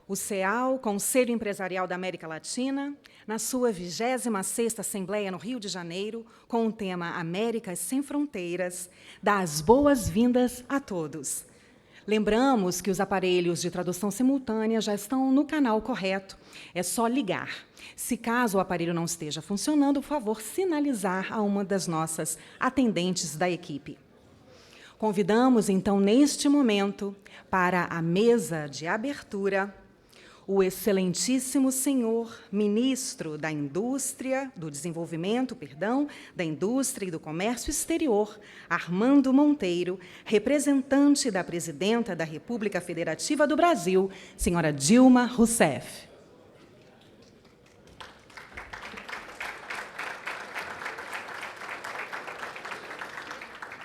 O CEAL, Conselho Empresarial da América Latina, na sua 26ª Assembleia no Rio de Janeiro, com o tema Américas Sem Fronteiras, dá as boas-vindas a todos. Lembramos que os aparelhos de tradução simultânea já estão no canal correto, é só ligar. Se caso o aparelho não esteja funcionando, por favor, sinalizar a uma das nossas atendentes da equipe. Convidamos, então, neste momento, para a mesa de abertura, o excelentíssimo senhor ministro da Indústria, do Desenvolvimento, da Indústria e do Comércio Exterior, Armando Monteiro, representante da presidenta da República Federativa do Brasil, senhora Dilma Rousseff.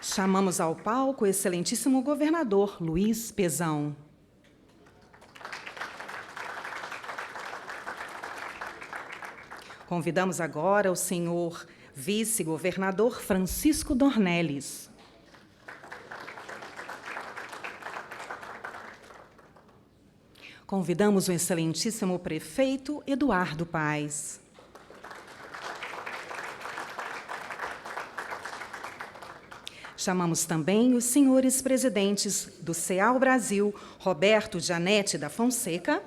Chamamos ao palco o excelentíssimo governador Luiz Pezão. Convidamos agora o senhor vice-governador Francisco Dornelles. Convidamos o excelentíssimo prefeito Eduardo Paes. Chamamos também os senhores presidentes do CEAL Brasil, Roberto Janete da Fonseca,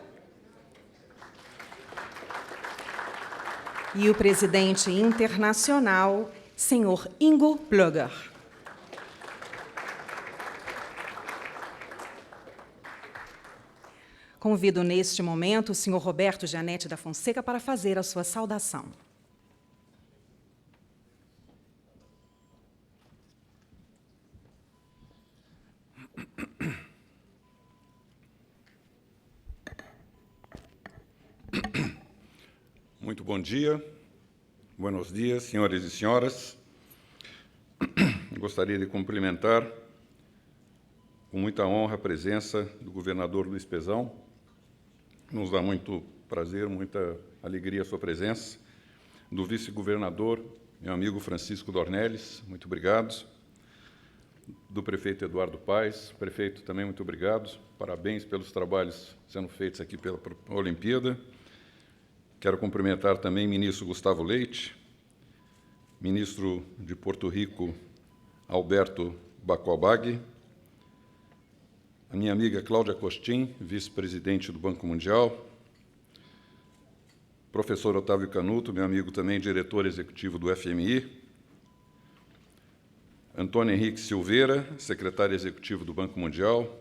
e o presidente internacional, senhor Ingo Plöger. Convido neste momento o senhor Roberto Janete da Fonseca para fazer a sua saudação. Muito bom dia, buenos dias, senhores e senhoras. Gostaria de cumprimentar com muita honra a presença do governador Luiz Pezão. Nos dá muito prazer, muita alegria a sua presença. Do vice-governador, meu amigo Francisco Dornelles, muito obrigado. Do prefeito Eduardo Paes, prefeito também muito obrigado. Parabéns pelos trabalhos sendo feitos aqui pela Olimpíada. Quero cumprimentar também o ministro Gustavo Leite, ministro de Porto Rico, Alberto Bacoabag, a minha amiga Cláudia Costin, vice-presidente do Banco Mundial, professor Otávio Canuto, meu amigo também, diretor executivo do FMI, Antônio Henrique Silveira, secretário executivo do Banco Mundial,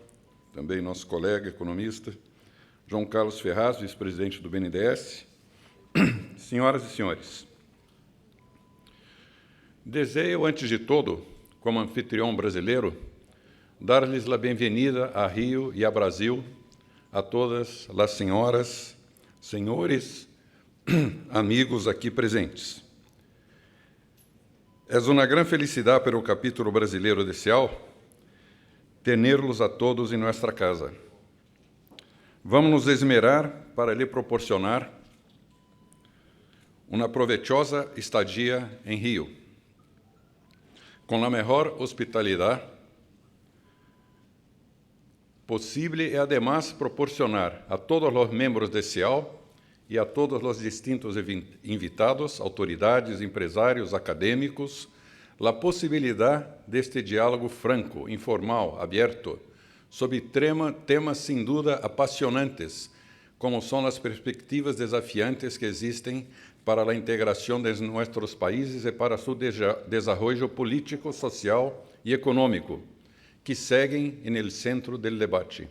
também nosso colega economista, João Carlos Ferraz, vice-presidente do BNDES. Senhoras e senhores, desejo, antes de tudo, como anfitrião brasileiro, dar-lhes a bem-vinda a Rio e a Brasil, a todas as senhoras, senhores, amigos aqui presentes. É uma grande felicidade para o capítulo brasileiro de CEAL ter-los a todos em nossa casa. Vamos nos esmerar para lhe proporcionar uma provechosa estadia em Rio, com a melhor hospitalidade possível e, además, proporcionar a todos os membros de CEAL e a todos os distintos invitados, autoridades, empresários, acadêmicos, a possibilidade deste diálogo franco, informal, aberto, sobre temas, sem dúvida, apaixonantes, como são as perspectivas desafiantes que existem para a integração de nossos países e para seu desenvolvimento político, social e econômico, que seguem no centro do debate.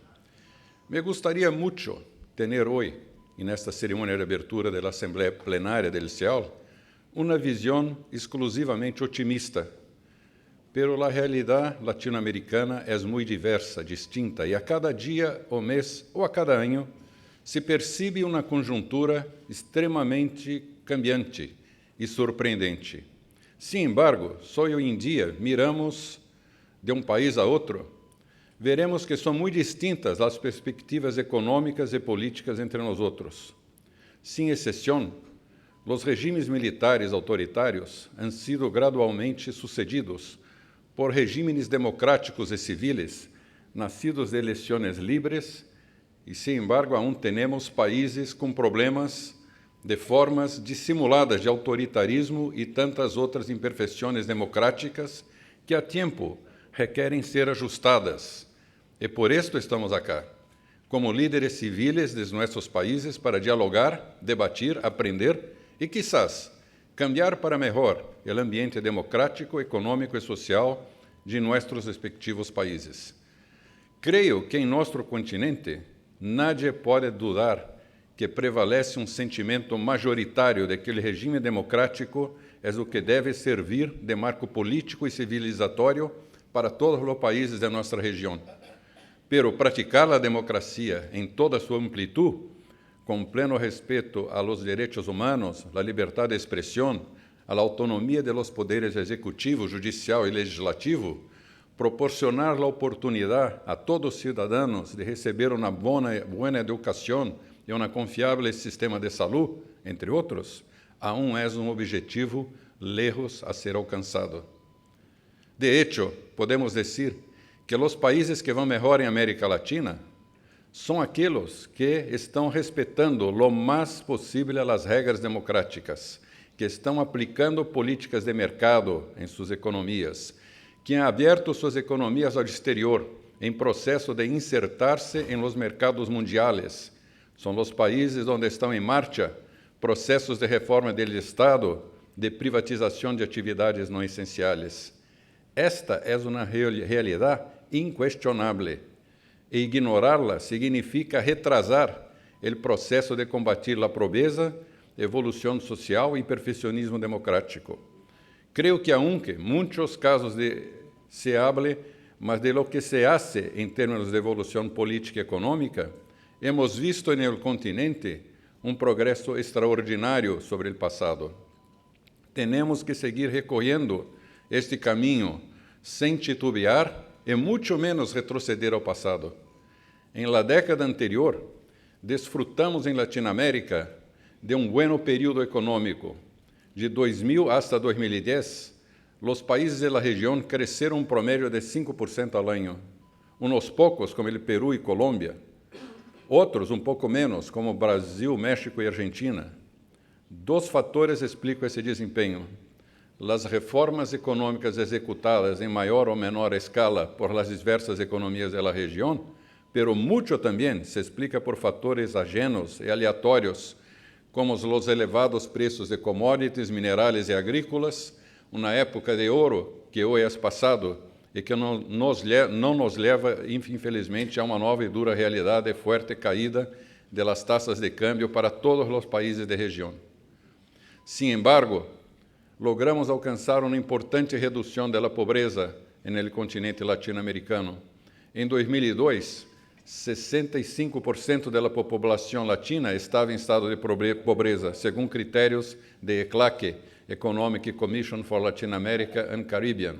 Me gostaria muito ter hoje, nesta cerimônia de abertura da Assembleia Plenária do CEAL, uma visão exclusivamente otimista, pero a realidade latino-americana é muito diversa, distinta, e a cada dia, ou mês, ou a cada ano, se percebe uma conjuntura extremamente cambiante e surpreendente. Sin embargo, só hoje em dia miramos de um país a outro, veremos que são muito distintas as perspectivas econômicas e políticas entre nós outros. Sem exceção, os regimes militares autoritários han sido gradualmente sucedidos por regimes democráticos e civis, nascidos de eleições livres e, sin embargo, aún temos países com problemas de formas dissimuladas de autoritarismo e tantas outras imperfeições democráticas que, a tempo, requerem ser ajustadas. E por isso estamos acá, como líderes civis de nossos países, para dialogar, debater, aprender e, quizás, cambiar para melhor o ambiente democrático, econômico e social de nossos respectivos países. Creio que em nosso continente nadie pode dudar que prevalece um sentimento majoritário de que o regime democrático é o que deve servir de marco político e civilizatório para todos os países de nossa região. Pero praticar a democracia em toda sua amplitude, com pleno respeito a los direitos humanos, a liberdade de expressão, a autonomia de los poderes executivo, judicial e legislativo, proporcionar a oportunidade a todos os cidadãos de receber uma boa educação e um confiável sistema de saúde, entre outros, aún é um objetivo lejos a ser alcançado. De hecho, podemos dizer que os países que vão melhor em América Latina são aqueles que estão respeitando lo mais possível as regras democráticas, que estão aplicando políticas de mercado em suas economias, que han aberto suas economias ao exterior em processo de insertar-se em los mercados mundiais. São os países onde estão em marcha processos de reforma do Estado, de privatização de atividades não essenciais. Esta é uma realidade inquestionável, e ignorá-la significa retrasar o processo de combater a pobreza, evolução social e perfeccionismo democrático. Creio que, aunque muitos casos se hable, mas de lo que se hace em termos de evolução política e econômica, hemos visto no continente um progresso extraordinário sobre o passado. Temos que seguir recorrendo este caminho sem titubear e muito menos retroceder ao passado. Em la década anterior, desfrutamos em Latinoamérica de um bom período econômico. De 2000 hasta 2010, os países da região cresceram um promédio de 5% ao ano. Uns poucos, como o Peru e Colômbia, outros um pouco menos, como Brasil, México e Argentina. Dois fatores explicam esse desempenho: as reformas econômicas executadas em maior ou menor escala por las diversas economias da região, pero muito também se explica por fatores ajenos e aleatórios, como os elevados preços de commodities, minerais e agrícolas, uma época de ouro que hoje é passado e que não nos leva, infelizmente, a uma nova e dura realidade de forte caída de las taxas de câmbio para todos os países da região. Sin embargo, logramos alcançar uma importante redução da pobreza no continente latino-americano. Em 2002, 65% da população latina estava em estado de pobreza, segundo critérios de ECLAC, Economic Commission for Latin America and Caribbean.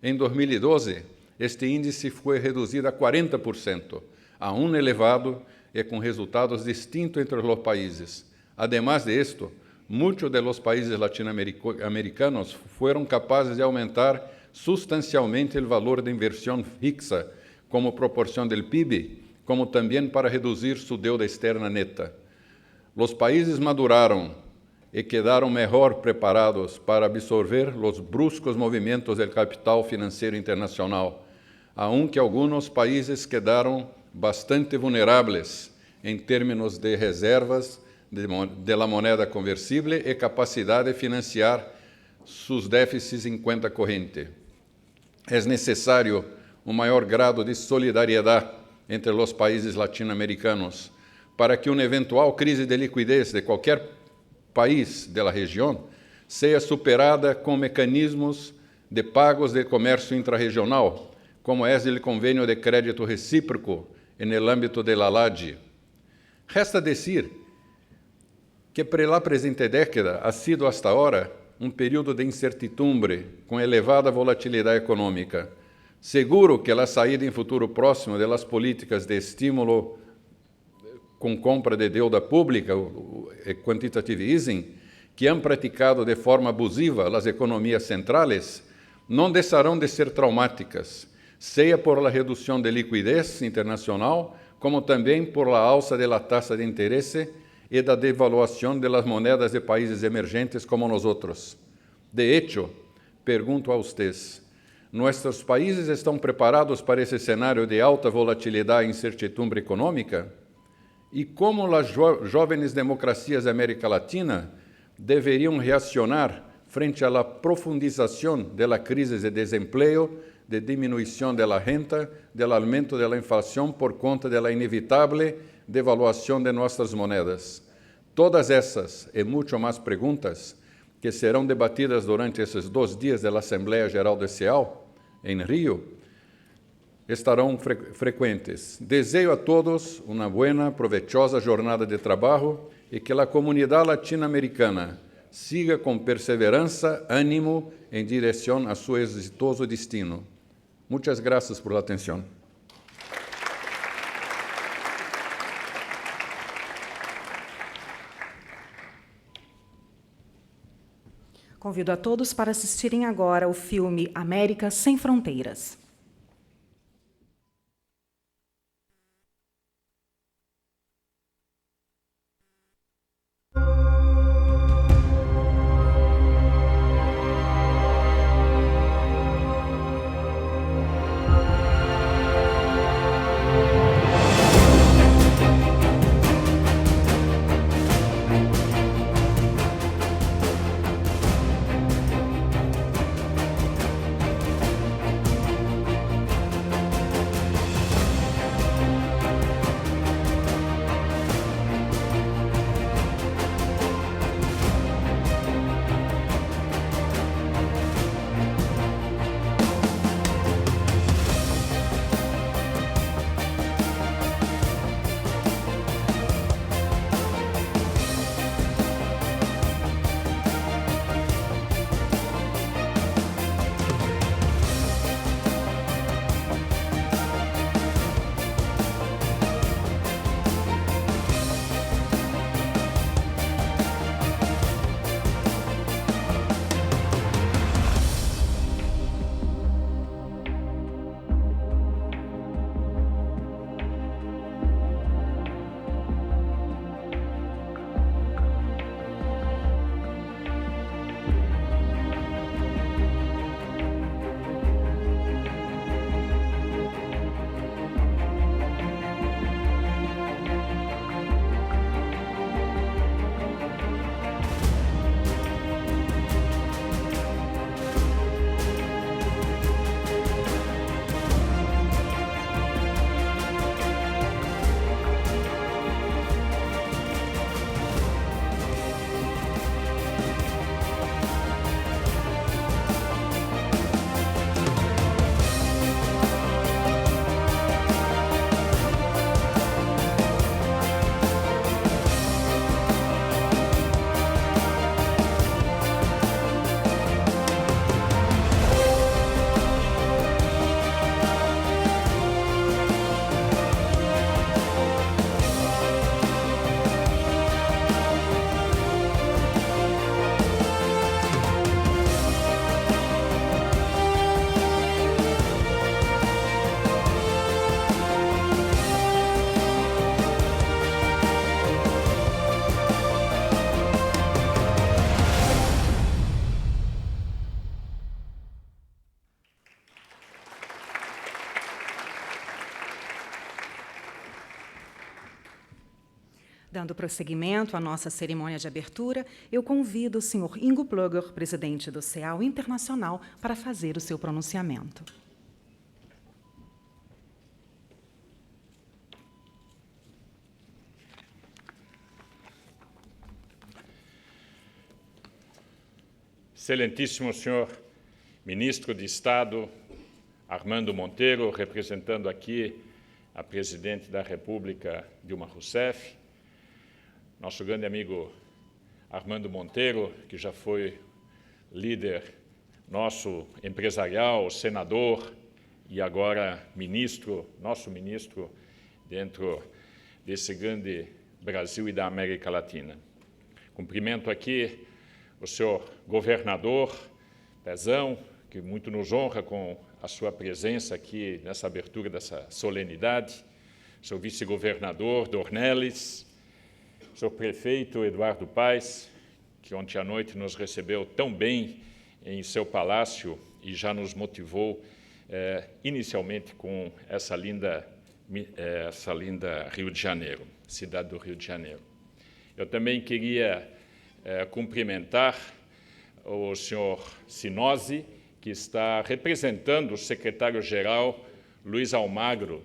Em 2012, este índice foi reduzido a 40%, aún elevado e com resultados distintos entre os países. Además de esto, muitos de los países latino-americanos foram capazes de aumentar sustancialmente o valor de inversión fixa como proporção do PIB, como também para reduzir sua deuda externa neta. Os países maduraram e quedaram melhor preparados para absorver os bruscos movimentos do capital financeiro internacional, aunque alguns países quedaram bastante vulneráveis em termos de reservas de la moneda conversível e capacidade de financiar seus déficits em conta corrente. É necessário um maior grado de solidariedade entre os países latino-americanos para que uma eventual crise de liquidez de qualquer país da região seja superada com mecanismos de pagos de comércio intrarregional, como é o convênio de crédito recíproco no âmbito da LALAD. Resta dizer que pela presente década ha sido hasta agora um período de incertidumbre com elevada volatilidade econômica. Seguro que a saída em futuro próximo das políticas de estímulo com compra de deuda pública, o quantitative easing, que han praticado de forma abusiva as economias centrais, não deixarão de ser traumáticas, seja por la redução de liquidez internacional, como também por la alza de la tasa de interesse e da devaluação de las moedas de países emergentes como nosotros. De hecho, pergunto a vocês, nossos países estão preparados para esse cenário de alta volatilidade e incertidumbre econômica? E como as jovens democracias da América Latina deveriam reaccionar frente à profundização da crise de desemprego, de diminuição da renda, do aumento da inflação por conta da inevitável devaluação de nossas moedas? Todas essas e muito mais perguntas que serão debatidas durante esses 2 dias da Assembleia Geral do CEAL, em Rio, estarão frequentes. Desejo a todos uma boa, provechosa jornada de trabalho e que a comunidade latino-americana siga com perseverança, ânimo em direção a seu exitoso destino. Muitas graças por a atenção. Convido a todos para assistirem agora o filme América Sem Fronteiras. Dando prosseguimento à nossa cerimônia de abertura, eu convido o senhor Ingo Plöger, presidente do CEAL Internacional, para fazer o seu pronunciamento. Excelentíssimo senhor ministro de Estado, Armando Monteiro, representando aqui a presidente da República, Dilma Rousseff, nosso grande amigo Armando Monteiro, que já foi líder nosso empresarial, senador e agora ministro, nosso ministro dentro desse grande Brasil e da América Latina. Cumprimento aqui o senhor governador Pezão, que muito nos honra com a sua presença aqui nessa abertura dessa solenidade, seu vice-governador Dornelles, seu prefeito Eduardo Paes, que ontem à noite nos recebeu tão bem em seu palácio e já nos motivou inicialmente com essa linda Rio de Janeiro, cidade do Rio de Janeiro. Eu também queria cumprimentar o senhor Sinosi, que está representando o secretário-geral Luiz Almagro,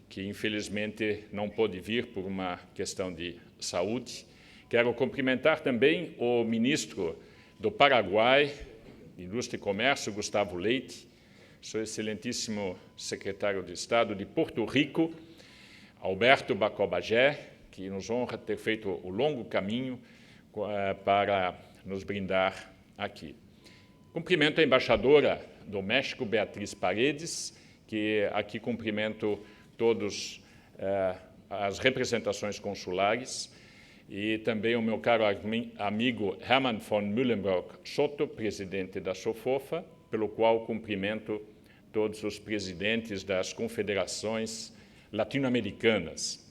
que infelizmente não pôde vir por uma questão de saúde. Quero cumprimentar também o ministro do Paraguai, de Indústria e Comércio, Gustavo Leite, seu excelentíssimo secretário de Estado de Porto Rico, Alberto Bacobagé, que nos honra ter feito o longo caminho para nos brindar aqui. Cumprimento a embaixadora do México, Beatriz Paredes, que aqui cumprimento todas as representações consulares, e também o meu caro amigo Hermann von Mühlenbrock Soto, presidente da SOFOFA, pelo qual cumprimento todos os presidentes das confederações latino-americanas.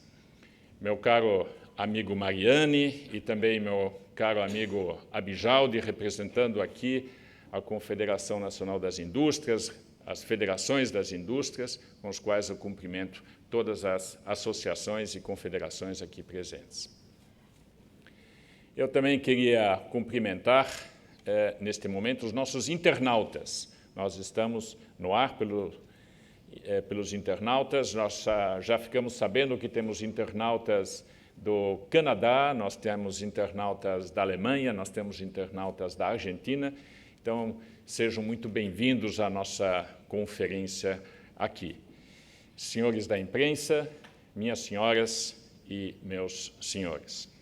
Meu caro amigo Mariani e também meu caro amigo Abijaldi, representando aqui a Confederação Nacional das Indústrias, as federações das indústrias, com os quais eu cumprimento todas as associações e confederações aqui presentes. Eu também queria cumprimentar, neste momento, os nossos internautas. Nós estamos no ar pelos internautas, nós já ficamos sabendo que temos internautas do Canadá, nós temos internautas da Alemanha, nós temos internautas da Argentina. Então, sejam muito bem-vindos à nossa conferência aqui. Senhores da imprensa, minhas senhoras e meus senhores.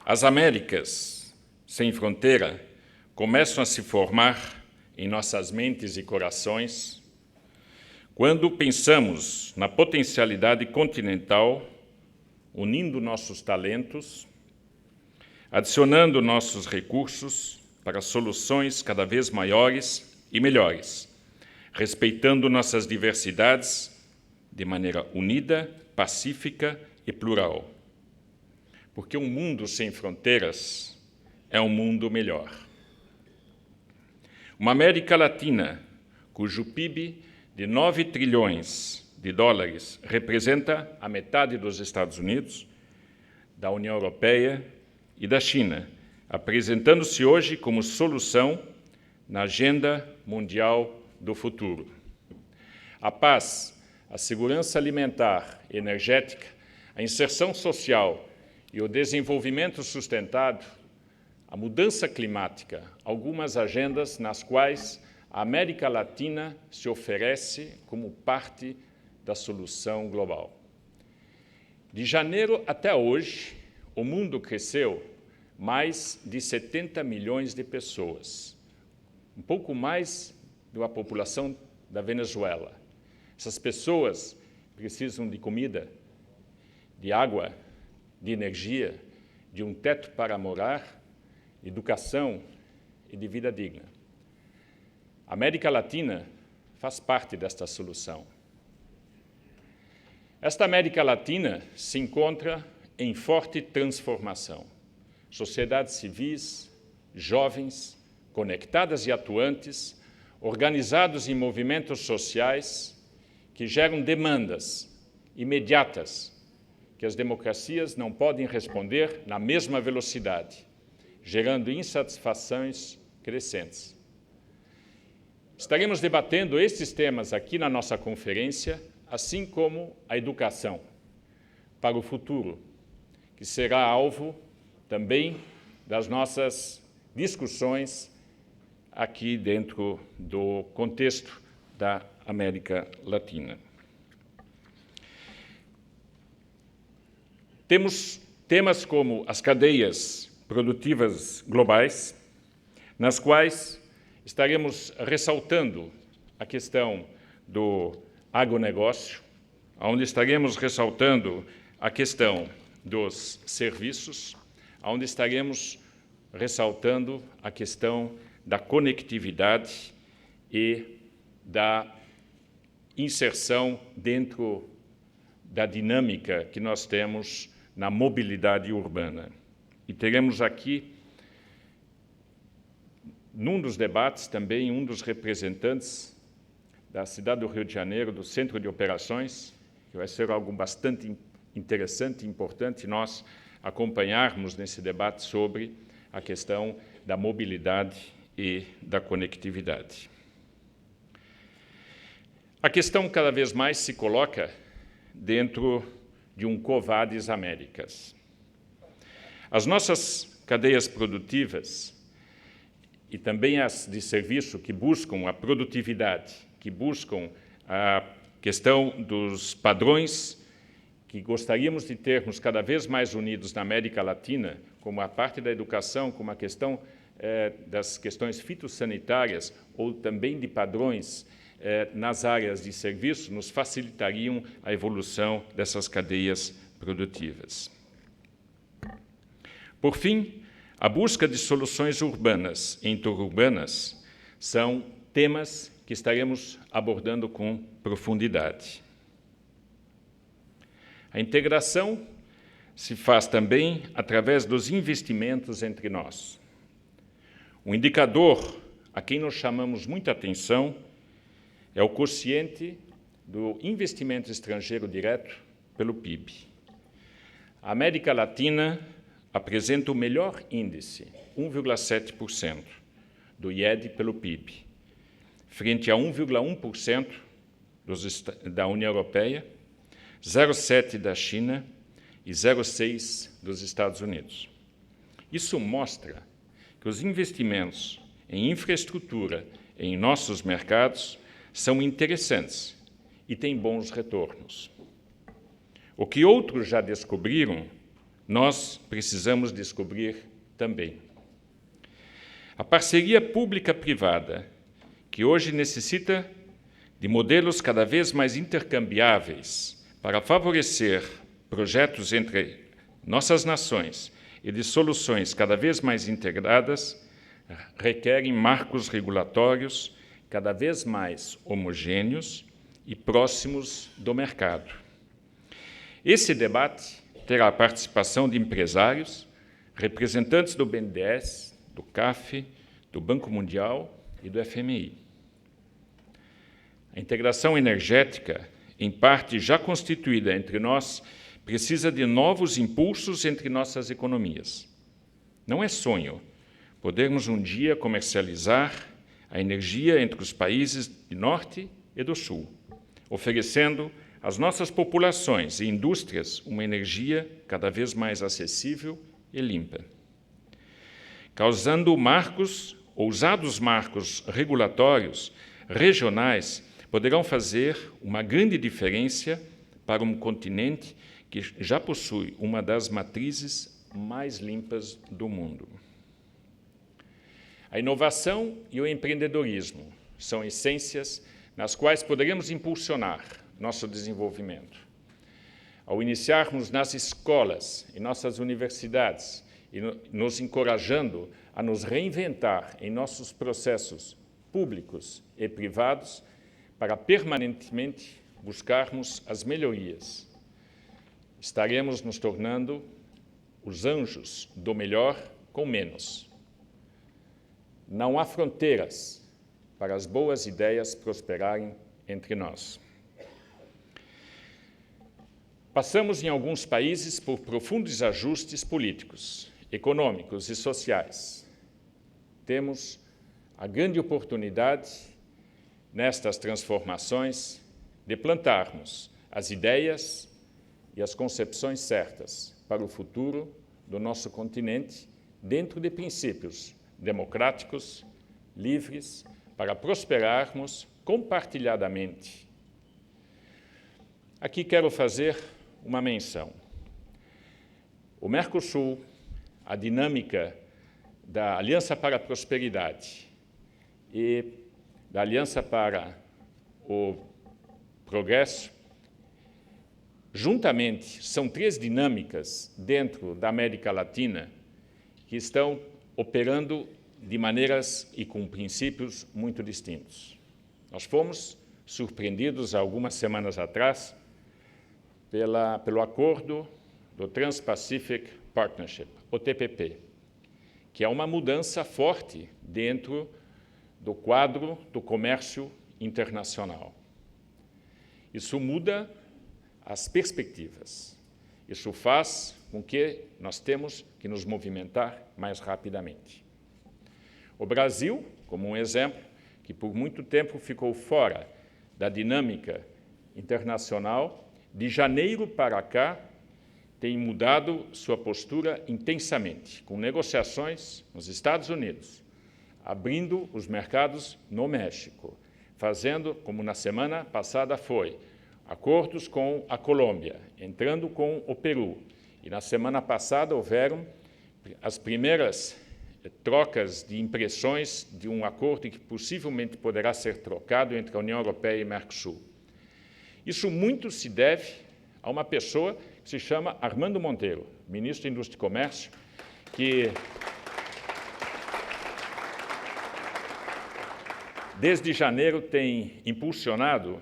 As Américas sem fronteira começam a se formar em nossas mentes e corações quando pensamos na potencialidade continental, unindo nossos talentos, adicionando nossos recursos para soluções cada vez maiores e melhores, respeitando nossas diversidades de maneira unida, pacífica e plural. Porque um mundo sem fronteiras é um mundo melhor. Uma América Latina, cujo PIB de 9 trilhões de dólares representa a metade dos Estados Unidos, da União Europeia e da China, apresentando-se hoje como solução na agenda mundial do futuro. A paz, a segurança alimentar e energética, a inserção social e o desenvolvimento sustentado, a mudança climática, algumas agendas nas quais a América Latina se oferece como parte da solução global. De janeiro até hoje, o mundo cresceu mais de 70 milhões de pessoas, um pouco mais da população da Venezuela. Essas pessoas precisam de comida, de água, de energia, de um teto para morar, educação e de vida digna. A América Latina faz parte desta solução. Esta América Latina se encontra em forte transformação. Sociedades civis, jovens, conectadas e atuantes, organizados em movimentos sociais que geram demandas imediatas que as democracias não podem responder na mesma velocidade, gerando insatisfações crescentes. Estaremos debatendo estes temas aqui na nossa conferência, assim como a educação para o futuro, que será alvo também das nossas discussões aqui dentro do contexto da América Latina. Temos temas como as cadeias produtivas globais, nas quais estaremos ressaltando a questão do agronegócio, onde estaremos ressaltando a questão dos serviços, onde estaremos ressaltando a questão da conectividade e da inserção dentro da dinâmica que nós temos na mobilidade urbana. E teremos aqui, num dos debates, também um dos representantes da cidade do Rio de Janeiro, do Centro de Operações, que vai ser algo bastante interessante e importante nós acompanharmos nesse debate sobre a questão da mobilidade e da conectividade. A questão cada vez mais se coloca dentro de um Covadis Américas. As nossas cadeias produtivas e também as de serviço que buscam a produtividade, que buscam a questão dos padrões que gostaríamos de termos cada vez mais unidos na América Latina, como a parte da educação, como a questão das questões fitossanitárias ou também de padrões nas áreas de serviço, nos facilitariam a evolução dessas cadeias produtivas. Por fim, a busca de soluções urbanas e interurbanas são temas que estaremos abordando com profundidade. A integração se faz também através dos investimentos entre nós. Um indicador a quem nós chamamos muita atenção é o quociente do investimento estrangeiro direto pelo PIB. A América Latina apresenta o melhor índice, 1,7% do IED pelo PIB, frente a 1,1% da União Europeia, 0,7% da China e 0,6% dos Estados Unidos. Isso mostra que os investimentos em infraestrutura em nossos mercados são interessantes e têm bons retornos. O que outros já descobriram, nós precisamos descobrir também. A parceria pública-privada, que hoje necessita de modelos cada vez mais intercambiáveis para favorecer projetos entre nossas nações e de soluções cada vez mais integradas, requerem marcos regulatórios cada vez mais homogêneos e próximos do mercado. Esse debate terá a participação de empresários, representantes do BNDES, do CAF, do Banco Mundial e do FMI. A integração energética, em parte já constituída entre nós, precisa de novos impulsos entre nossas economias. Não é sonho podermos um dia comercializar a energia entre os países do Norte e do Sul, oferecendo às nossas populações e indústrias uma energia cada vez mais acessível e limpa. Causando ousados marcos regulatórios regionais poderão fazer uma grande diferença para um continente que já possui uma das matrizes mais limpas do mundo. A inovação e o empreendedorismo são essências nas quais poderemos impulsionar nosso desenvolvimento. Ao iniciarmos nas escolas e nossas universidades e nos encorajando a nos reinventar em nossos processos públicos e privados para permanentemente buscarmos as melhorias, estaremos nos tornando os anjos do melhor com menos. Não há fronteiras para as boas ideias prosperarem entre nós. Passamos em alguns países por profundos ajustes políticos, econômicos e sociais. Temos a grande oportunidade, nestas transformações, de plantarmos as ideias e as concepções certas para o futuro do nosso continente dentro de princípios democráticos, livres, para prosperarmos compartilhadamente. Aqui quero fazer uma menção. O Mercosul, a dinâmica da Aliança para a Prosperidade e da Aliança para o Progresso, juntamente, são três dinâmicas dentro da América Latina que estão operando de maneiras e com princípios muito distintos. Nós fomos surpreendidos, algumas semanas atrás, pelo acordo do Trans-Pacific Partnership, o TPP, que é uma mudança forte dentro do quadro do comércio internacional. Isso muda as perspectivas. Isso faz com que nós temos que nos movimentar mais rapidamente. O Brasil, como um exemplo, que por muito tempo ficou fora da dinâmica internacional, de janeiro para cá, tem mudado sua postura intensamente, com negociações nos Estados Unidos, abrindo os mercados no México, fazendo, como na semana passada foi, acordos com a Colômbia, entrando com o Peru. E na semana passada houveram as primeiras trocas de impressões de um acordo que possivelmente poderá ser trocado entre a União Europeia e Mercosul. Isso muito se deve a uma pessoa que se chama Armando Monteiro, ministro da Indústria e Comércio, que desde janeiro tem impulsionado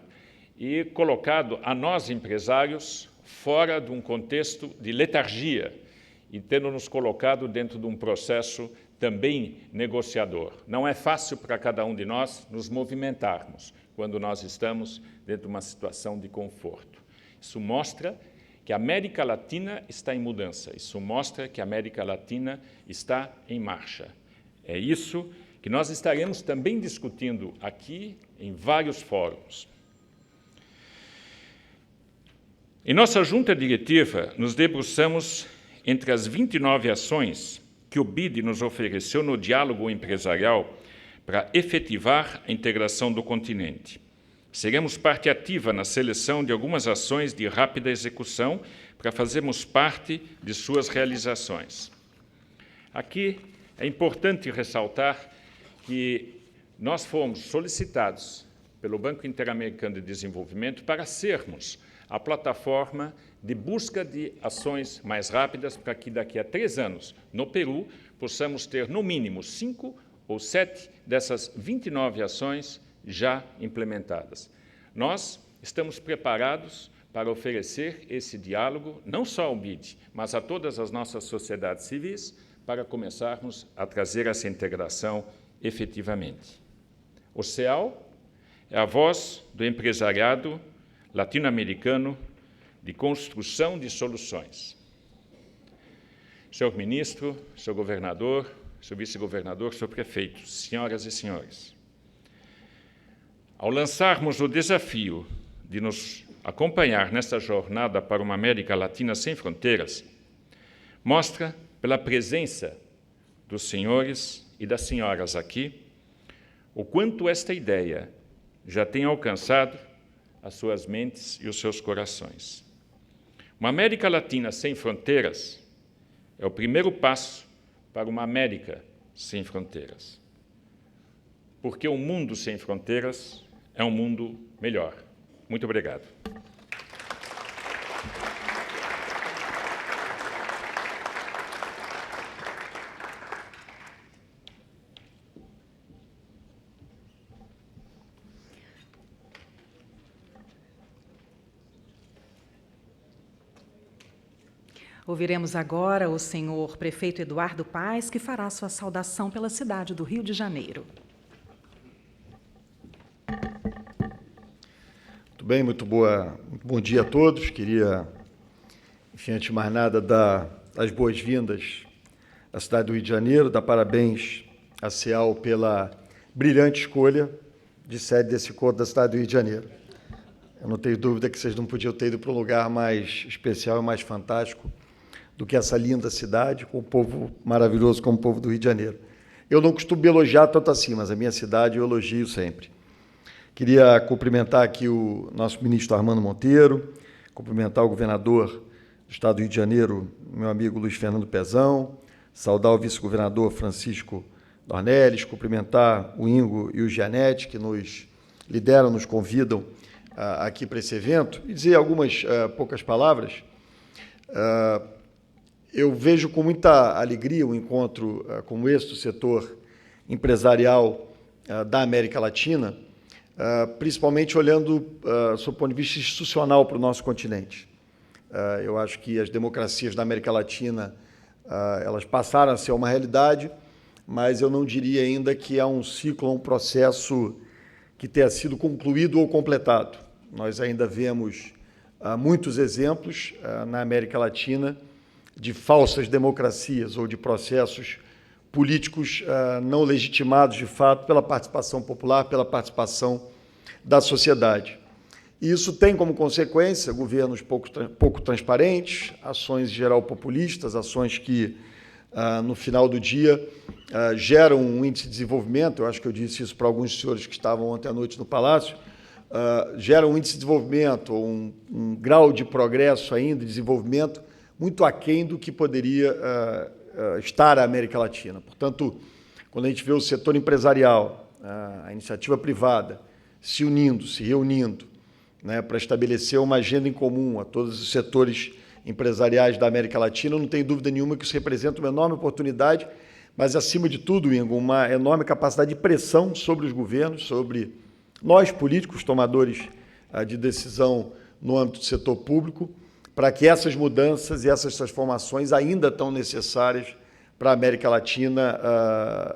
e colocado a nós, empresários, fora de um contexto de letargia e tendo nos colocado dentro de um processo também negociador. Não é fácil para cada um de nós nos movimentarmos quando nós estamos dentro de uma situação de conforto. Isso mostra que a América Latina está em mudança, isso mostra que a América Latina está em marcha. É isso que nós estaremos também discutindo aqui em vários fóruns. Em nossa junta diretiva, nos debruçamos entre as 29 ações que o BID nos ofereceu no diálogo empresarial para efetivar a integração do continente. Seremos parte ativa na seleção de algumas ações de rápida execução para fazermos parte de suas realizações. Aqui é importante ressaltar que nós fomos solicitados pelo Banco Interamericano de Desenvolvimento para sermos a plataforma de busca de ações mais rápidas para que daqui a 3 anos, no Peru, possamos ter no mínimo 5 ou 7 dessas 29 ações já implementadas. Nós estamos preparados para oferecer esse diálogo, não só ao BID, mas a todas as nossas sociedades civis, para começarmos a trazer essa integração efetivamente. O CEAL é a voz do empresariado latino-americano de construção de soluções. Senhor ministro, senhor governador, senhor vice-governador, senhor prefeito, senhoras e senhores, ao lançarmos o desafio de nos acompanhar nesta jornada para uma América Latina sem fronteiras, mostra, pela presença dos senhores e das senhoras aqui, o quanto esta ideia já tem alcançado as suas mentes e os seus corações. Uma América Latina sem fronteiras é o primeiro passo para uma América sem fronteiras. Porque um mundo sem fronteiras é um mundo melhor. Muito obrigado. Ouviremos agora o senhor prefeito Eduardo Paes, que fará sua saudação pela cidade do Rio de Janeiro. Muito bem, muito bom dia a todos. Queria, enfim, antes de mais nada, dar as boas-vindas à cidade do Rio de Janeiro, dar parabéns à CEAL pela brilhante escolha de sede desse encontro da cidade do Rio de Janeiro. Eu não tenho dúvida que vocês não podiam ter ido para um lugar mais especial e mais fantástico do que essa linda cidade, com um povo maravilhoso como o povo do Rio de Janeiro. Eu não costumo elogiar tanto assim, mas a minha cidade eu elogio sempre. Queria cumprimentar aqui o nosso ministro Armando Monteiro, cumprimentar o governador do Estado do Rio de Janeiro, meu amigo Luiz Fernando Pezão, saudar o vice-governador Francisco Dornelles, cumprimentar o Ingo e o Gianetti, que nos lideram, nos convidam aqui para esse evento, e dizer algumas poucas palavras. eu vejo com muita alegria um encontro como esse do setor empresarial da América Latina, principalmente olhando, sob o ponto de vista institucional, para o nosso continente. Eu acho que as democracias da América Latina elas passaram a ser uma realidade, mas eu não diria ainda que há um ciclo, um processo que tenha sido concluído ou completado. Nós ainda vemos muitos exemplos na América Latina de falsas democracias ou de processos políticos não legitimados, de fato, pela participação popular, pela participação da sociedade. E isso tem como consequência governos pouco transparentes, ações em geral populistas, ações que, no final do dia, geram um índice de desenvolvimento, eu acho que eu disse isso para alguns senhores que estavam ontem à noite no Palácio, geram um índice de desenvolvimento, um grau de progresso ainda, de desenvolvimento, muito aquém do que poderia estar a América Latina. Portanto, quando a gente vê o setor empresarial, a iniciativa privada, se unindo, se reunindo, né, para estabelecer uma agenda em comum a todos os setores empresariais da América Latina, não tem dúvida nenhuma que isso representa uma enorme oportunidade, mas, acima de tudo, Ingo, uma enorme capacidade de pressão sobre os governos, sobre nós, políticos, tomadores de decisão no âmbito do setor público, para que essas mudanças e essas transformações ainda tão necessárias para a América Latina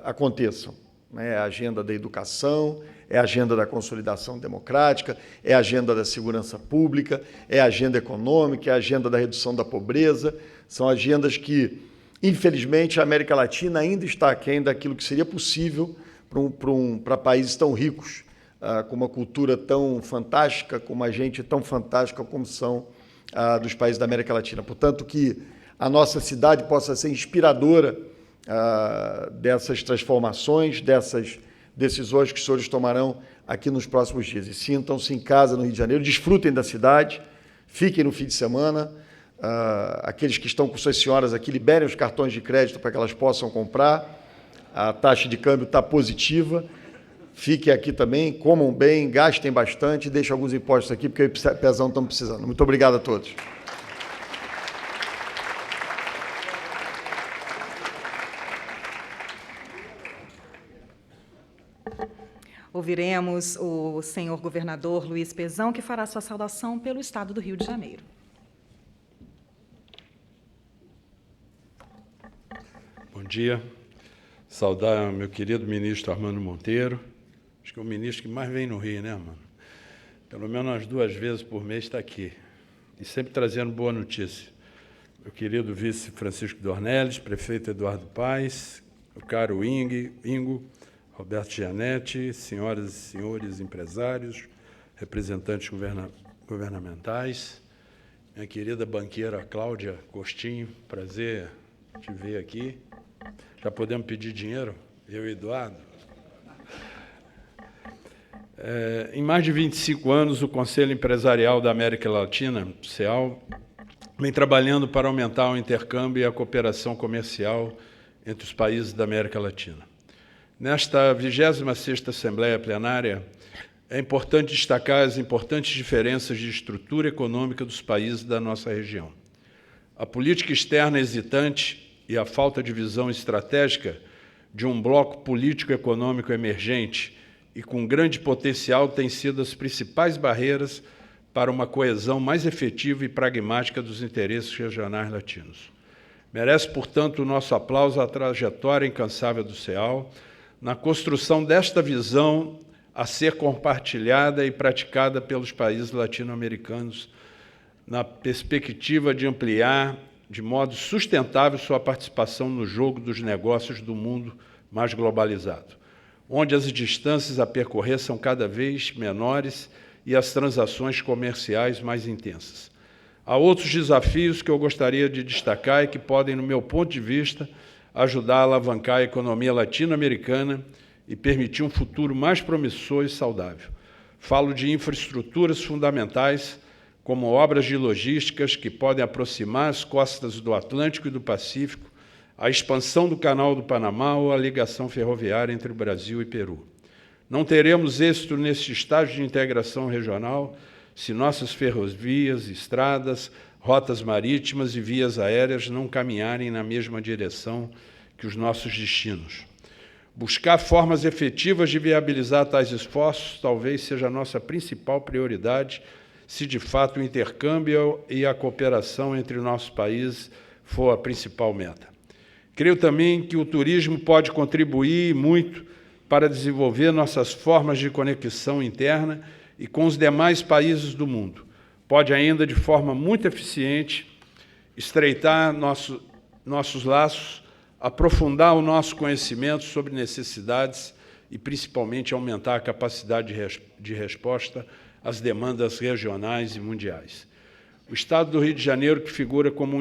aconteçam. É a agenda da educação, é a agenda da consolidação democrática, é a agenda da segurança pública, é a agenda econômica, é a agenda da redução da pobreza. São agendas que, infelizmente, a América Latina ainda está aquém daquilo que seria possível para países tão ricos, com uma cultura tão fantástica, com uma gente tão fantástica como são dos países da América Latina. Portanto, que a nossa cidade possa ser inspiradora dessas transformações, dessas decisões que os senhores tomarão aqui nos próximos dias. E sintam-se em casa no Rio de Janeiro, desfrutem da cidade, fiquem no fim de semana. Aqueles que estão com suas senhoras aqui, liberem os cartões de crédito para que elas possam comprar. A taxa de câmbio está positiva. Fiquem aqui também, comam bem, gastem bastante e deixem alguns impostos aqui, porque o pezão estão precisando. Muito obrigado a todos. Ouviremos o senhor governador Luiz Pezão, que fará sua saudação pelo Estado do Rio de Janeiro. Bom dia. Saudar meu querido ministro Armando Monteiro. Acho que é o ministro que mais vem no Rio, né, mano? Pelo menos umas 2 vezes por mês está aqui. E sempre trazendo boa notícia. Meu querido vice Francisco Dornelles, prefeito Eduardo Paes, o caro Ingo, Roberto Gianetti, senhoras e senhores empresários, representantes governamentais, minha querida banqueira Cláudia Costinho, prazer te ver aqui. Já podemos pedir dinheiro? Eu e Eduardo? Em mais de 25 anos, o Conselho Empresarial da América Latina, CEAL, vem trabalhando para aumentar o intercâmbio e a cooperação comercial entre os países da América Latina. Nesta 26ª Assembleia Plenária, é importante destacar as importantes diferenças de estrutura econômica dos países da nossa região. A política externa hesitante e a falta de visão estratégica de um bloco político-econômico emergente e com grande potencial têm sido as principais barreiras para uma coesão mais efetiva e pragmática dos interesses regionais latinos. Merece, portanto, o nosso aplauso à trajetória incansável do CEAL na construção desta visão a ser compartilhada e praticada pelos países latino-americanos na perspectiva de ampliar de modo sustentável sua participação no jogo dos negócios do mundo mais globalizado, onde as distâncias a percorrer são cada vez menores e as transações comerciais mais intensas. Há outros desafios que eu gostaria de destacar e que podem, no meu ponto de vista, ajudar a alavancar a economia latino-americana e permitir um futuro mais promissor e saudável. Falo de infraestruturas fundamentais, como obras de logísticas que podem aproximar as costas do Atlântico e do Pacífico, a expansão do Canal do Panamá ou a ligação ferroviária entre o Brasil e Peru. Não teremos êxito nesse estágio de integração regional se nossas ferrovias, estradas, rotas marítimas e vias aéreas não caminharem na mesma direção que os nossos destinos. Buscar formas efetivas de viabilizar tais esforços talvez seja a nossa principal prioridade, se de fato o intercâmbio e a cooperação entre nossos países for a principal meta. Creio também que o turismo pode contribuir muito para desenvolver nossas formas de conexão interna e com os demais países do mundo. Pode ainda, de forma muito eficiente, estreitar nossos laços, aprofundar o nosso conhecimento sobre necessidades e, principalmente, aumentar a capacidade de resposta às demandas regionais e mundiais. O Estado do Rio de Janeiro, que figura como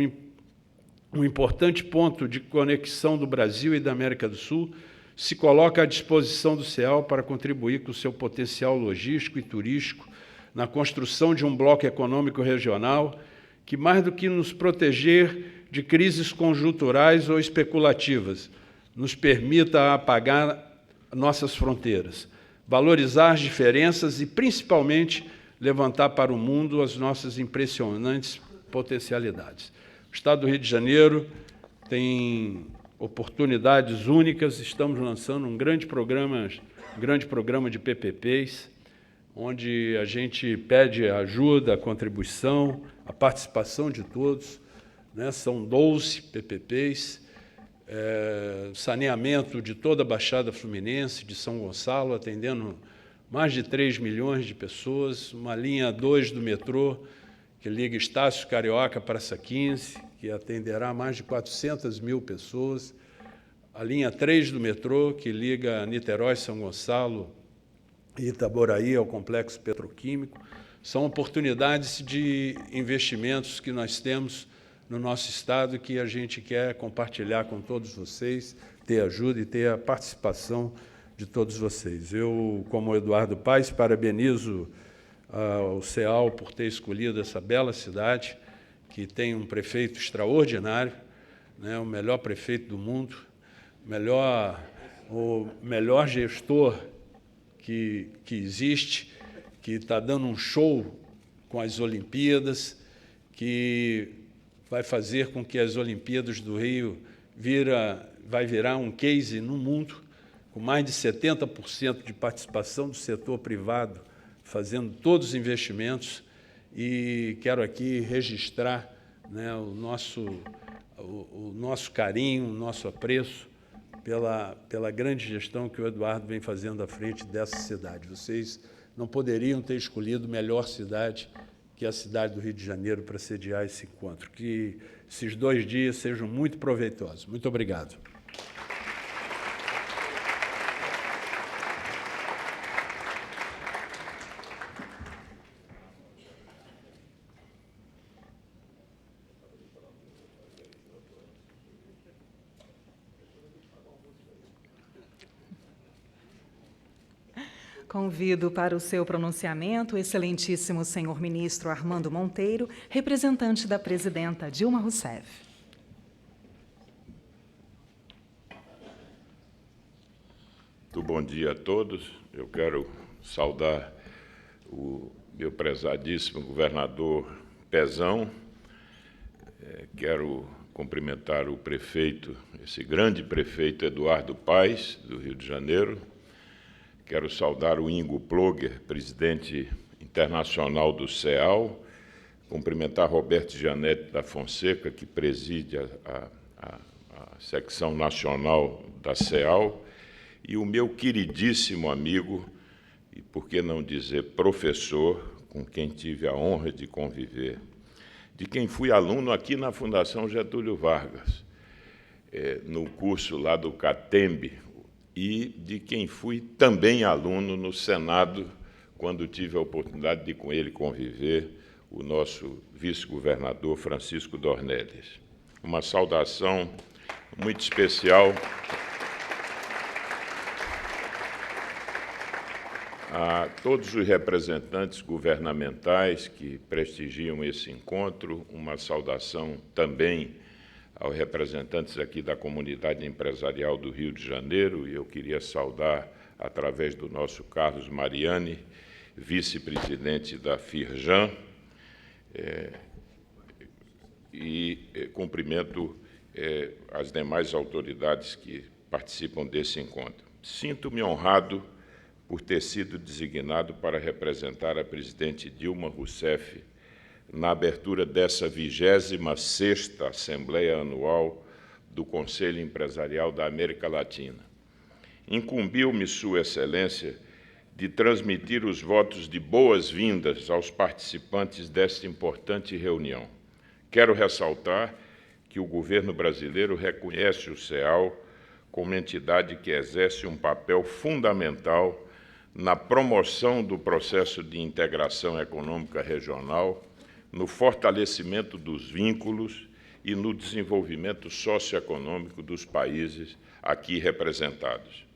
um importante ponto de conexão do Brasil e da América do Sul, se coloca à disposição do CEAL para contribuir com o seu potencial logístico e turístico na construção de um bloco econômico regional que, mais do que nos proteger de crises conjunturais ou especulativas, nos permita apagar nossas fronteiras, valorizar as diferenças e, principalmente, levantar para o mundo as nossas impressionantes potencialidades. O Estado do Rio de Janeiro tem oportunidades únicas, estamos lançando um grande programa de PPPs, onde a gente pede a ajuda, a contribuição, a participação de todos, né? São 12 PPPs, saneamento de toda a Baixada Fluminense, de São Gonçalo, atendendo mais de 3 milhões de pessoas, uma linha 2 do metrô, que liga Estácio Carioca para Praça 15, que atenderá mais de 400 mil pessoas, a linha 3 do metrô, que liga Niterói, São Gonçalo e Itaboraí ao complexo petroquímico. São oportunidades de investimentos que nós temos no nosso Estado e que a gente quer compartilhar com todos vocês, ter ajuda e ter a participação de todos vocês. Eu, como Eduardo Paes, parabenizo ao CEAL por ter escolhido essa bela cidade, que tem um prefeito extraordinário, né, o melhor prefeito do mundo, o melhor gestor que existe, que está dando um show com as Olimpíadas, que vai fazer com que as Olimpíadas do Rio vai virar um case no mundo, com mais de 70% de participação do setor privado, fazendo todos os investimentos, e quero aqui registrar, né, o nosso carinho, o nosso apreço pela grande gestão que o Eduardo vem fazendo à frente dessa cidade. Vocês não poderiam ter escolhido melhor cidade que a cidade do Rio de Janeiro para sediar esse encontro. Que esses 2 dias sejam muito proveitosos. Muito obrigado. Convido para o seu pronunciamento o excelentíssimo senhor ministro Armando Monteiro, representante da presidenta Dilma Rousseff. Muito bom dia a todos. Eu quero saudar o meu prezadíssimo governador Pezão. Quero cumprimentar o prefeito, esse grande prefeito Eduardo Paes, do Rio de Janeiro. Quero saudar o Ingo Ploger, presidente internacional do CEAL, cumprimentar Roberto Gianetti da Fonseca, que preside a secção nacional da CEAL, e o meu queridíssimo amigo, e por que não dizer professor, com quem tive a honra de conviver, de quem fui aluno aqui na Fundação Getúlio Vargas, no curso lá do CATEMB, e de quem fui também aluno no Senado, quando tive a oportunidade de com ele conviver, o nosso vice-governador Francisco Dornelles. Uma saudação muito especial a todos os representantes governamentais que prestigiam esse encontro, uma saudação também aos representantes aqui da comunidade empresarial do Rio de Janeiro, e eu queria saudar, através do nosso Carlos Mariani, vice-presidente da Firjan, e cumprimento as demais autoridades que participam desse encontro. Sinto-me honrado por ter sido designado para representar a presidente Dilma Rousseff na abertura dessa 26ª Assembleia Anual do Conselho Empresarial da América Latina. Incumbiu-me Sua Excelência de transmitir os votos de boas-vindas aos participantes desta importante reunião. Quero ressaltar que o governo brasileiro reconhece o CEAL como entidade que exerce um papel fundamental na promoção do processo de integração econômica regional, no fortalecimento dos vínculos e no desenvolvimento socioeconômico dos países aqui representados.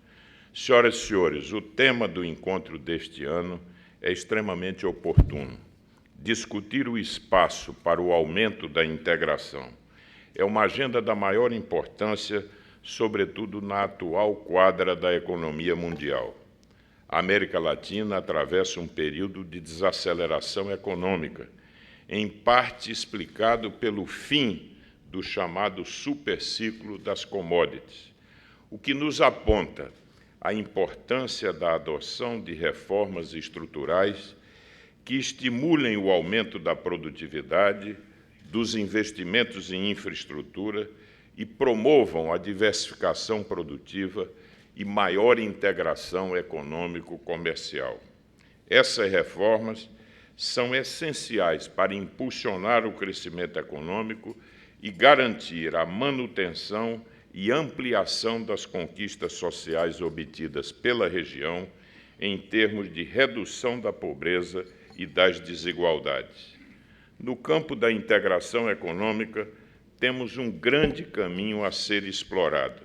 Senhoras e senhores, o tema do encontro deste ano é extremamente oportuno. Discutir o espaço para o aumento da integração é uma agenda da maior importância, sobretudo na atual quadra da economia mundial. A América Latina atravessa um período de desaceleração econômica, em parte explicado pelo fim do chamado superciclo das commodities, o que nos aponta a importância da adoção de reformas estruturais que estimulem o aumento da produtividade, dos investimentos em infraestrutura e promovam a diversificação produtiva e maior integração econômico-comercial. Essas reformas são essenciais para impulsionar o crescimento econômico e garantir a manutenção e ampliação das conquistas sociais obtidas pela região em termos de redução da pobreza e das desigualdades. No campo da integração econômica, temos um grande caminho a ser explorado.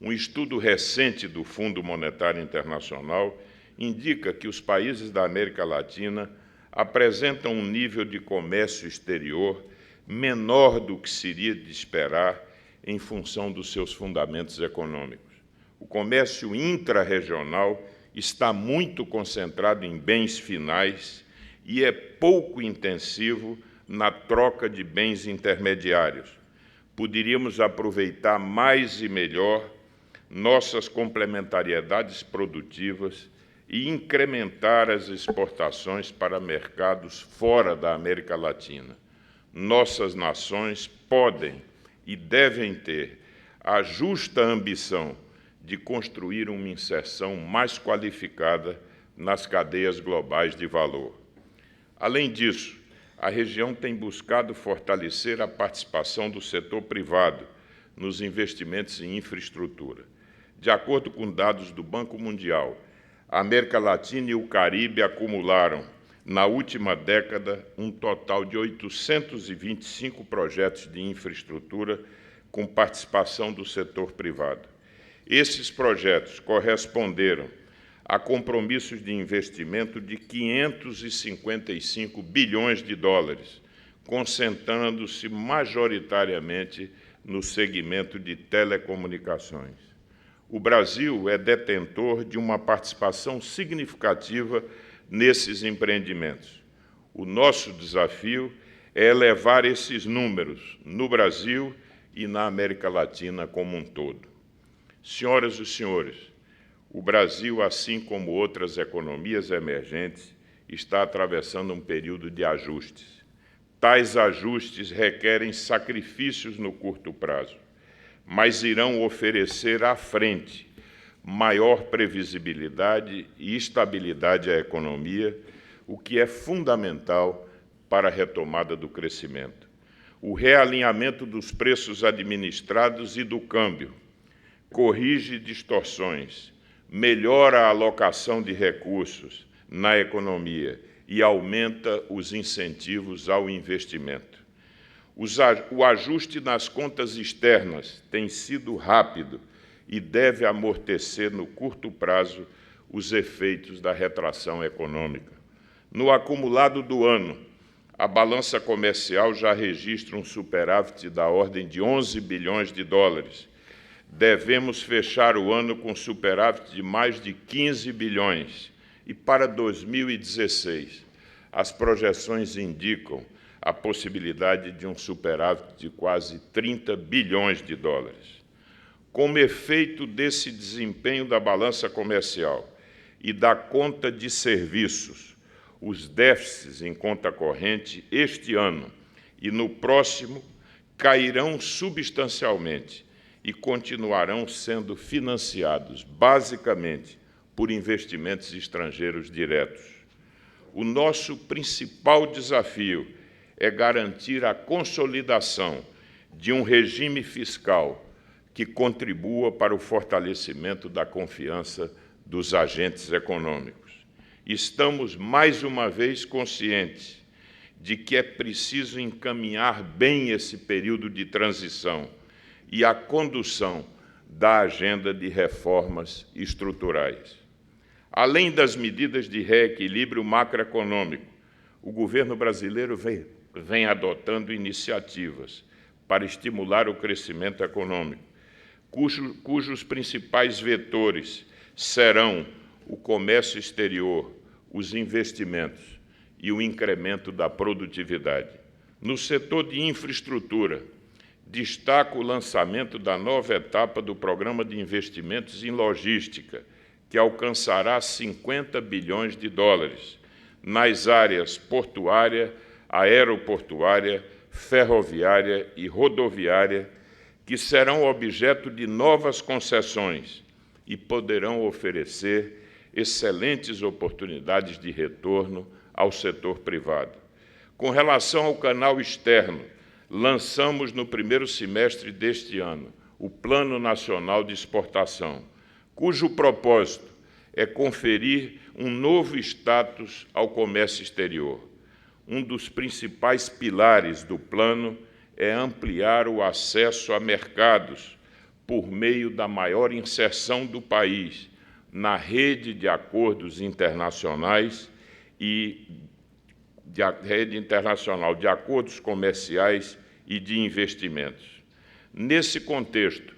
Um estudo recente do Fundo Monetário Internacional indica que os países da América Latina apresentam um nível de comércio exterior menor do que seria de esperar em função dos seus fundamentos econômicos. O comércio intrarregional está muito concentrado em bens finais e é pouco intensivo na troca de bens intermediários. Poderíamos aproveitar mais e melhor nossas complementariedades produtivas e incrementar as exportações para mercados fora da América Latina. Nossas nações podem e devem ter a justa ambição de construir uma inserção mais qualificada nas cadeias globais de valor. Além disso, a região tem buscado fortalecer a participação do setor privado nos investimentos em infraestrutura. De acordo com dados do Banco Mundial, a América Latina e o Caribe acumularam, na última década, um total de 825 projetos de infraestrutura com participação do setor privado. Esses projetos corresponderam a compromissos de investimento de 555 bilhões de dólares, concentrando-se majoritariamente no segmento de telecomunicações. O Brasil é detentor de uma participação significativa nesses empreendimentos. O nosso desafio é elevar esses números no Brasil e na América Latina como um todo. Senhoras e senhores, o Brasil, assim como outras economias emergentes, está atravessando um período de ajustes. Tais ajustes requerem sacrifícios no curto prazo, mas irão oferecer à frente maior previsibilidade e estabilidade à economia, o que é fundamental para a retomada do crescimento. O realinhamento dos preços administrados e do câmbio corrige distorções, melhora a alocação de recursos na economia e aumenta os incentivos ao investimento. O ajuste nas contas externas tem sido rápido e deve amortecer no curto prazo os efeitos da retração econômica. No acumulado do ano, a balança comercial já registra um superávit da ordem de 11 bilhões de dólares. Devemos fechar o ano com superávit de mais de 15 bilhões. E para 2016, as projeções indicam a possibilidade de um superávit de quase 30 bilhões de dólares. Como efeito desse desempenho da balança comercial e da conta de serviços, os déficits em conta corrente este ano e no próximo cairão substancialmente e continuarão sendo financiados, basicamente, por investimentos estrangeiros diretos. O nosso principal desafio é garantir a consolidação de um regime fiscal que contribua para o fortalecimento da confiança dos agentes econômicos. Estamos, mais uma vez, conscientes de que é preciso encaminhar bem esse período de transição e a condução da agenda de reformas estruturais. Além das medidas de reequilíbrio macroeconômico, o governo brasileiro vem adotando iniciativas para estimular o crescimento econômico, cujos principais vetores serão o comércio exterior, os investimentos e o incremento da produtividade. No setor de infraestrutura, destaco o lançamento da nova etapa do Programa de Investimentos em Logística, que alcançará 50 bilhões de dólares nas áreas portuária, aeroportuária, ferroviária e rodoviária, que serão objeto de novas concessões e poderão oferecer excelentes oportunidades de retorno ao setor privado. Com relação ao canal externo, lançamos no primeiro semestre deste ano o Plano Nacional de Exportação, cujo propósito é conferir um novo status ao comércio exterior. Um dos principais pilares do plano é ampliar o acesso a mercados por meio da maior inserção do país na rede de acordos internacionais e rede internacional de acordos comerciais e de investimentos. Nesse contexto,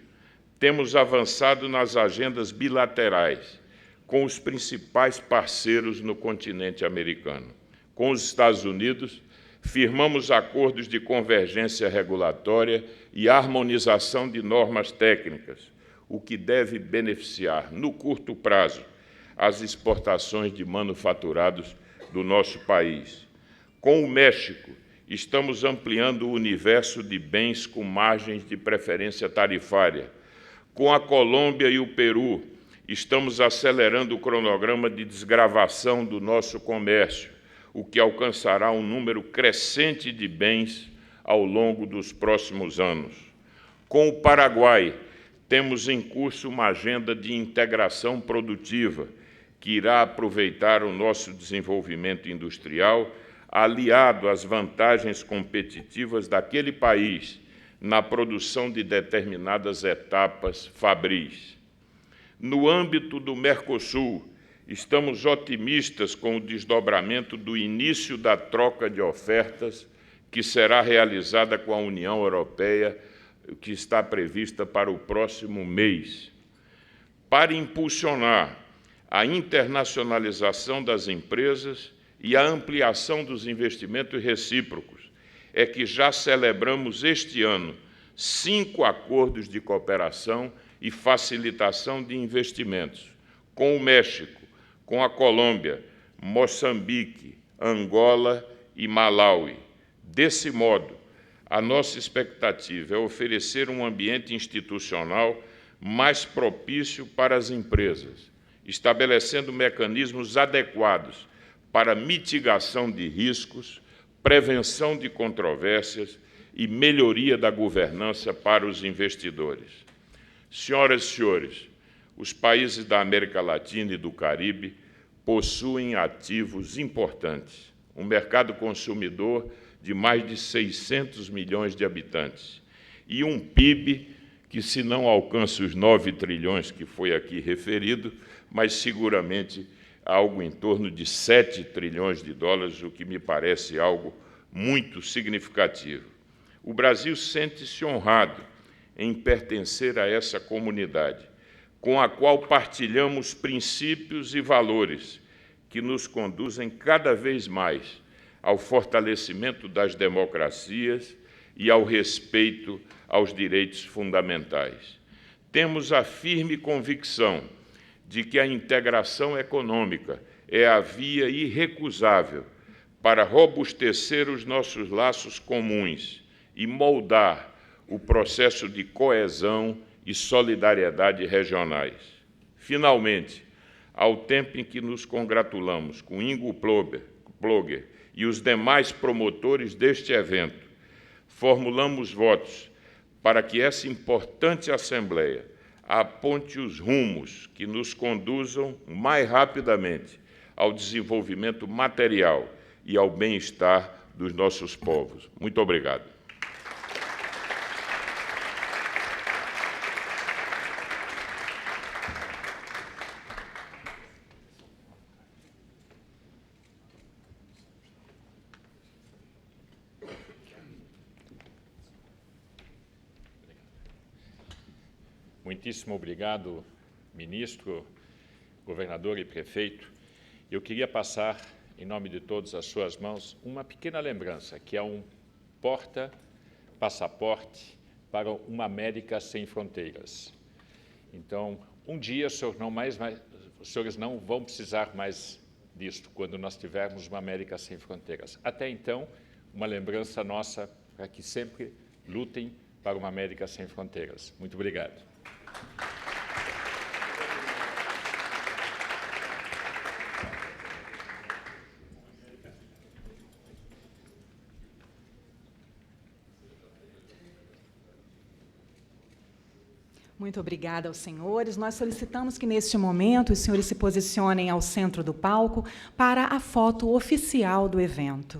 temos avançado nas agendas bilaterais com os principais parceiros no continente americano. Com os Estados Unidos, firmamos acordos de convergência regulatória e harmonização de normas técnicas, o que deve beneficiar, no curto prazo, as exportações de manufaturados do nosso país. Com o México, estamos ampliando o universo de bens com margens de preferência tarifária. Com a Colômbia e o Peru, estamos acelerando o cronograma de desgravação do nosso comércio, o que alcançará um número crescente de bens ao longo dos próximos anos. Com o Paraguai, temos em curso uma agenda de integração produtiva que irá aproveitar o nosso desenvolvimento industrial, aliado às vantagens competitivas daquele país na produção de determinadas etapas fabris. No âmbito do Mercosul, estamos otimistas com o desdobramento do início da troca de ofertas que será realizada com a União Europeia, que está prevista para o próximo mês. Para impulsionar a internacionalização das empresas e a ampliação dos investimentos recíprocos, é que já celebramos este ano 5 acordos de cooperação e facilitação de investimentos com o México, com a Colômbia, Moçambique, Angola e Malawi. Desse modo, a nossa expectativa é oferecer um ambiente institucional mais propício para as empresas, estabelecendo mecanismos adequados para mitigação de riscos, prevenção de controvérsias e melhoria da governança para os investidores. Senhoras e senhores, os países da América Latina e do Caribe possuem ativos importantes, um mercado consumidor de mais de 600 milhões de habitantes e um PIB que, se não alcança os 9 trilhões que foi aqui referido, mas seguramente algo em torno de 7 trilhões de dólares, o que me parece algo muito significativo. O Brasil sente-se honrado em pertencer a essa comunidade, com a qual partilhamos princípios e valores que nos conduzem cada vez mais ao fortalecimento das democracias e ao respeito aos direitos fundamentais. Temos a firme convicção de que a integração econômica é a via irrecusável para robustecer os nossos laços comuns e moldar o processo de coesão e solidariedade regionais. Finalmente, ao tempo em que nos congratulamos com Ingo Plöger e os demais promotores deste evento, formulamos votos para que essa importante Assembleia aponte os rumos que nos conduzam mais rapidamente ao desenvolvimento material e ao bem-estar dos nossos povos. Muito obrigado. Muitíssimo obrigado, ministro, governador e prefeito. Eu queria passar, em nome de todos, às suas mãos, uma pequena lembrança, que é um porta-passaporte para uma América sem fronteiras. Então, um dia, os senhores não vão precisar mais disto, quando nós tivermos uma América sem fronteiras. Até então, uma lembrança nossa para que sempre lutem para uma América sem fronteiras. Muito obrigado. Muito obrigada aos senhores. Nós solicitamos que, neste momento, os senhores se posicionem ao centro do palco para a foto oficial do evento.